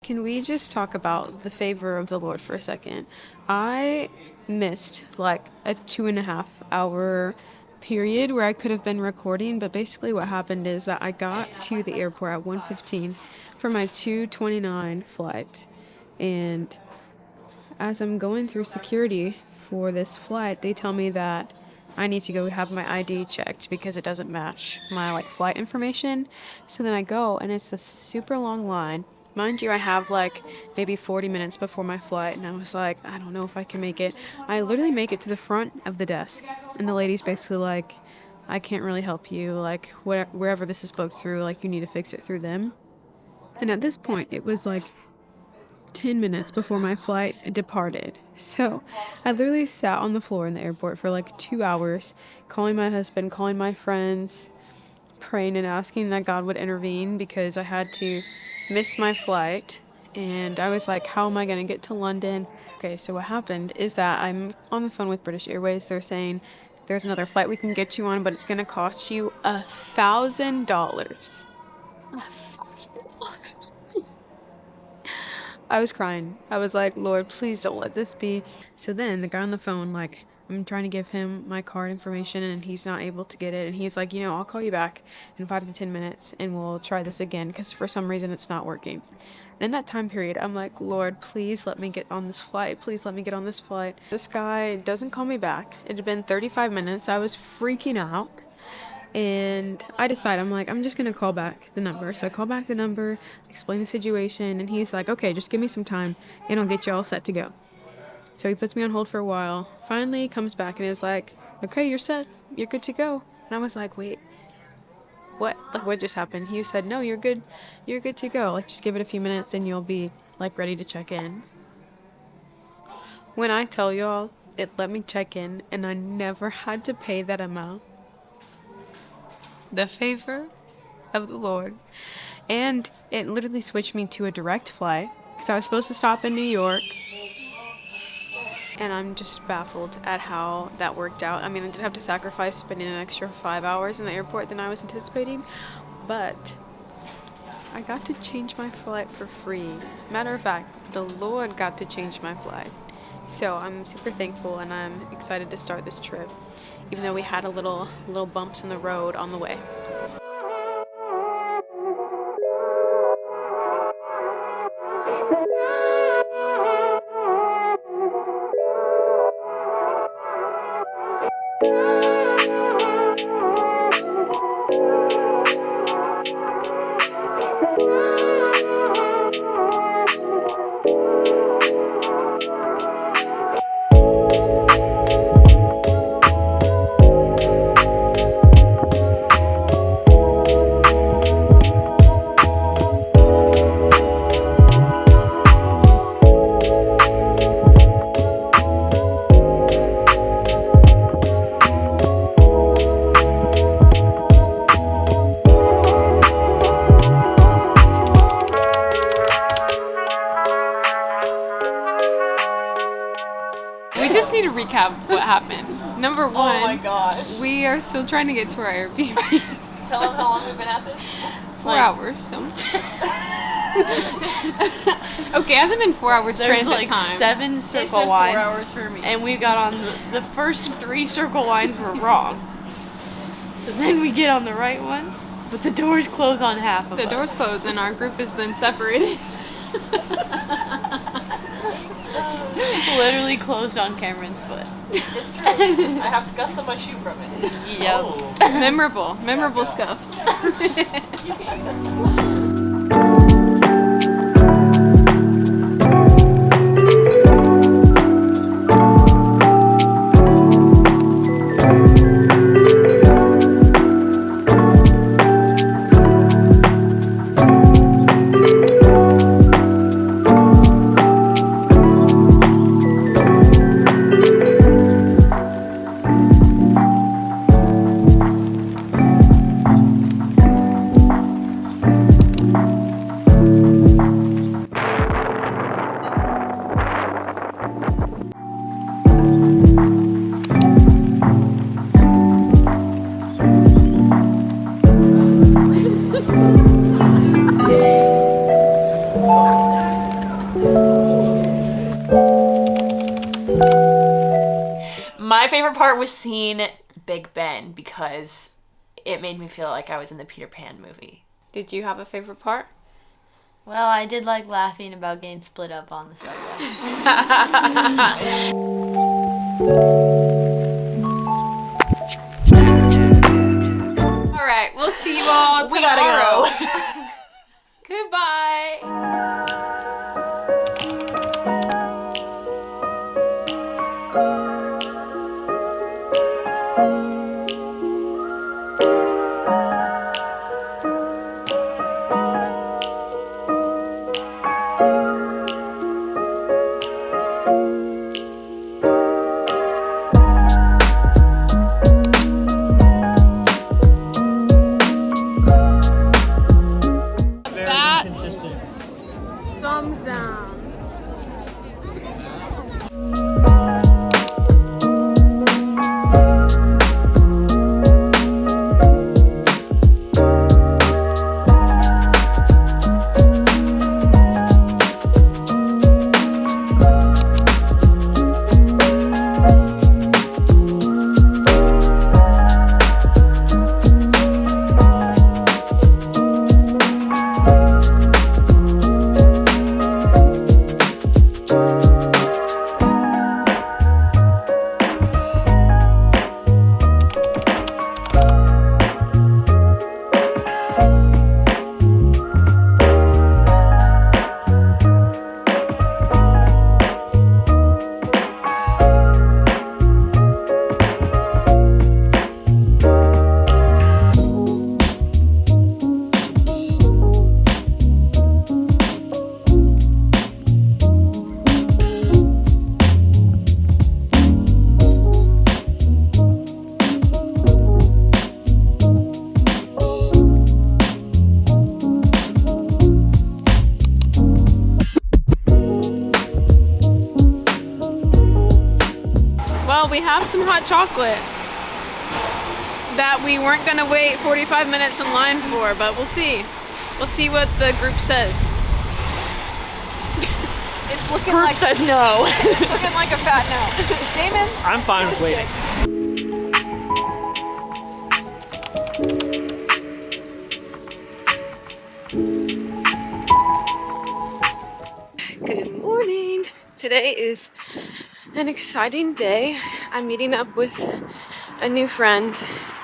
Can we just talk about the favor of the Lord for a second? I missed like a 2.5 hour period where I could have been recording, but basically what happened is that I got to the airport at 1:15 for my 2:29 flight. And as I'm going through security for this flight, they tell me that I need to go have my ID checked because it doesn't match my flight information. So then I go and it's a super long line. Mind you, I have maybe 40 minutes before my flight, and I was like, I don't know if I can make it. I literally make it to the front of the desk, and the lady's basically like, I can't really help you. Wherever this is booked through, you need to fix it through them. And at this point, it was 10 minutes before my flight departed. So I literally sat on the floor in the airport for 2 hours, calling my husband, calling my friends, praying and asking that God would intervene because I had to miss my flight. And I was like, how am I going to get to London? Okay, so what happened is that I'm on the phone with British Airways. They're saying there's another flight we can get you on, but it's going to cost you $1,000. I was crying. I was like, Lord, please don't let this be. So then the guy on the phone, I'm trying to give him my card information and he's not able to get it. And he's like, I'll call you back in 5 to 10 minutes and we'll try this again because for some reason it's not working. And in that time period, I'm like, Lord, please let me get on this flight. Please let me get on this flight. This guy doesn't call me back. It had been 35 minutes. I was freaking out. And I decide, I'm just going to call back the number. So I call back the number, explain the situation, and he's like, okay, just give me some time, and I'll get you all set to go. So he puts me on hold for a while. Finally, he comes back and is like, okay, you're set. You're good to go. And I was like, wait, what? What just happened? He said, no, you're good. You're good to go. Just give it a few minutes, and you'll be, ready to check in. When I tell y'all, it let me check in, and I never had to pay that amount. The favor of the Lord. And it literally switched me to a direct flight because I was supposed to stop in New York. And I'm just baffled at how that worked out. I mean, I did have to sacrifice spending an extra 5 hours in the airport than I was anticipating, but I got to change my flight for free. Matter of fact, the Lord got to change my flight. So I'm super thankful and I'm excited to start this trip, even though we had a little bumps in the road on the way. We just need to recap what happened. Number one, Oh my gosh. we are still trying to get to our Airbnb. Tell them how long we've been at this. 4 hours, so. Okay, it hasn't been 4 hours There's transit time. 7 It's circle been 4 lines, hours for me. and we got on the first 3 circle lines were wrong. So then we get on the right one, but the doors close on half of The us. doors closed and our group is then separated. Literally closed on Cameron's foot. It's true. I have scuffs on my shoe from it. Yep. Oh. Memorable scuffs. You can't. favorite part was seeing Big Ben because it made me feel like I was in the Peter Pan movie. Did you have a favorite part? Well, I did like laughing about getting split up on the subway. All right, we'll see you all We tomorrow. gotta go. Goodbye. Fat thumbs down. Well, we have some hot chocolate that we weren't gonna wait 45 minutes in line for, but we'll see. We'll see what the group says. It's looking Group like says no. it's looking like a fat no. Damon's. I'm fine with waiting. Good morning. Today is an exciting day. I'm meeting up with a new friend,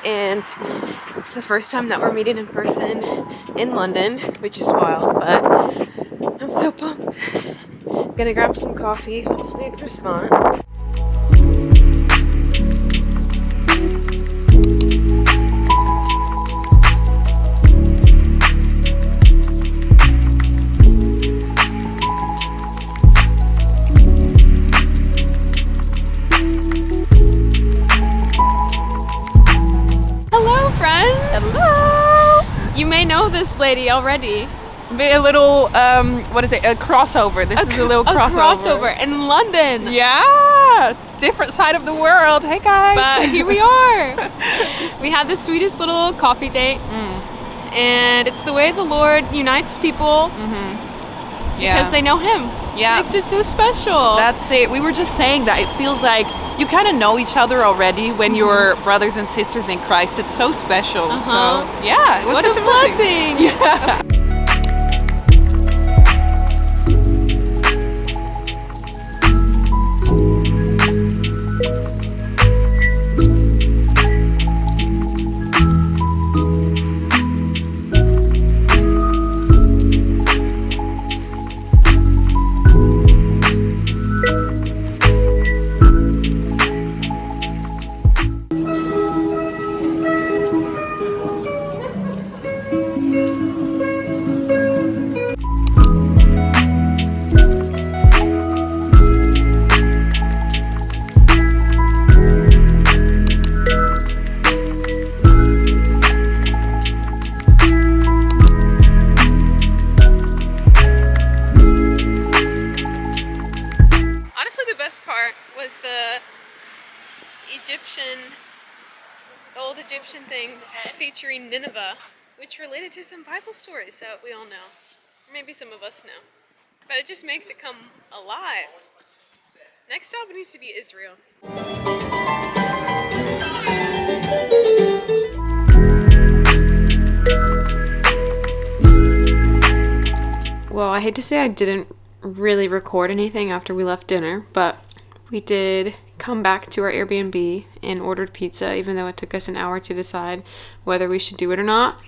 and it's the first time that we're meeting in person in London, which is wild, but I'm so pumped. I'm gonna grab some coffee, hopefully a croissant. Hello, friends! Hello. You may know this lady already. A little, what is it? A crossover. This is a little crossover. In London. Yeah. Different side of the world. Hey, guys. But here we are. We had the sweetest little coffee date. And it's the way the Lord unites people because they know Him. Yeah. Makes it so special. That's it. We were just saying that it feels like you kind of know each other already when you're brothers and sisters in Christ. It's so special. So, yeah. It was what such a blessing. Yeah. Honestly, the best part was the old Egyptian things featuring Nineveh, which related to some Bible stories that we all know. Or maybe some of us know. But it just makes it come alive. Next stop needs to be Israel. Well, I hate to say I didn't really record anything after we left dinner, but we did come back to our Airbnb and ordered pizza, even though it took us an hour to decide whether we should do it or not.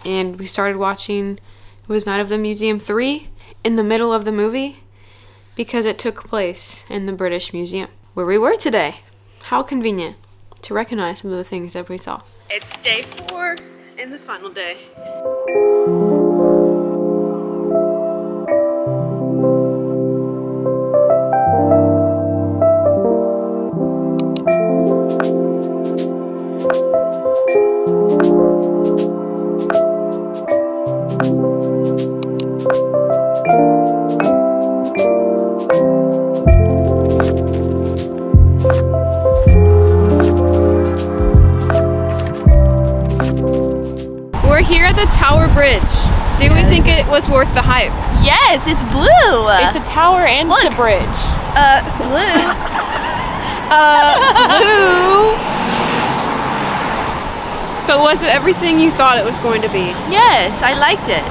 And we started watching, it was Night of the Museum 3 in the middle of the movie because it took place in the British Museum where we were today. How convenient to recognize some of the things that we saw. It's day 4 and the final day. We're here at the Tower Bridge. Do we think it was worth the hype? Yes, it's blue. It's a tower and it's a bridge. Blue. Blue. But was it everything you thought it was going to be? Yes, I liked it.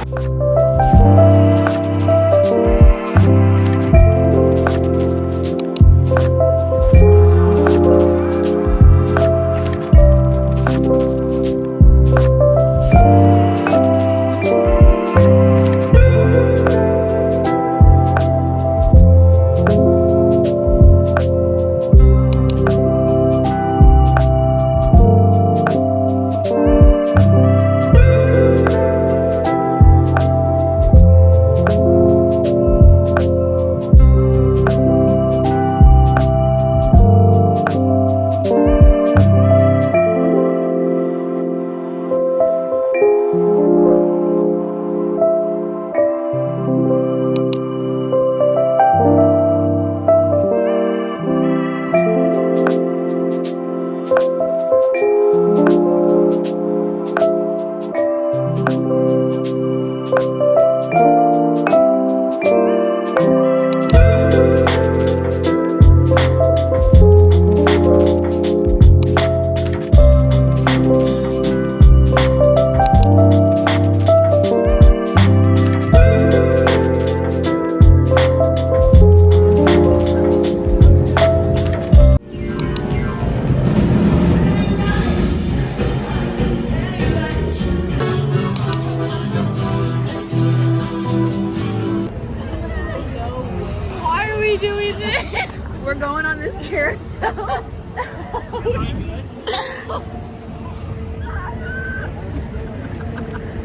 We're going on this carousel.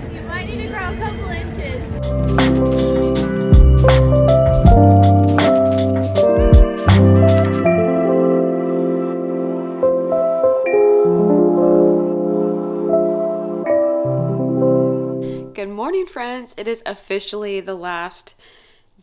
You might need to grow a couple inches. Good morning, friends. It is officially the last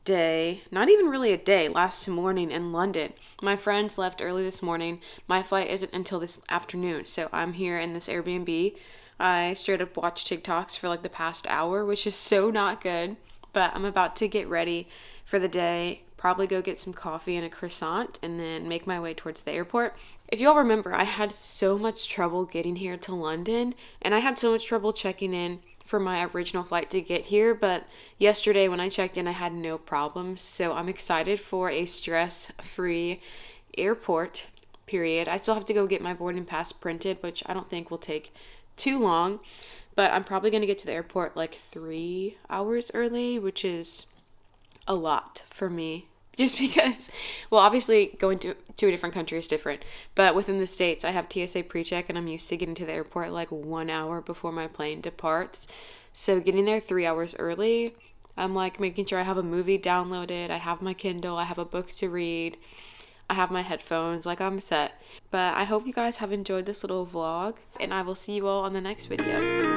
day, not even really a day, last morning in London. My friends left early this morning. My flight isn't until this afternoon, so I'm here in this Airbnb. I straight up watched TikToks for like the past hour, which is so not good, but I'm about to get ready for the day, probably go get some coffee and a croissant, and then make my way towards the airport. If you all remember, I had so much trouble getting here to London, and I had so much trouble checking in for my original flight to get here, but yesterday when I checked in I had no problems, so I'm excited for a stress-free airport period. I still have to go get my boarding pass printed, which I don't think will take too long, but I'm probably going to get to the airport like 3 hours early, which is a lot for me. Just because, well, obviously going to a different country is different, but within the States, I have TSA pre-check and I'm used to getting to the airport like 1 hour before my plane departs. So getting there 3 hours early, I'm like making sure I have a movie downloaded, I have my Kindle, I have a book to read, I have my headphones, like I'm set. But I hope you guys have enjoyed this little vlog, and I will see you all on the next video.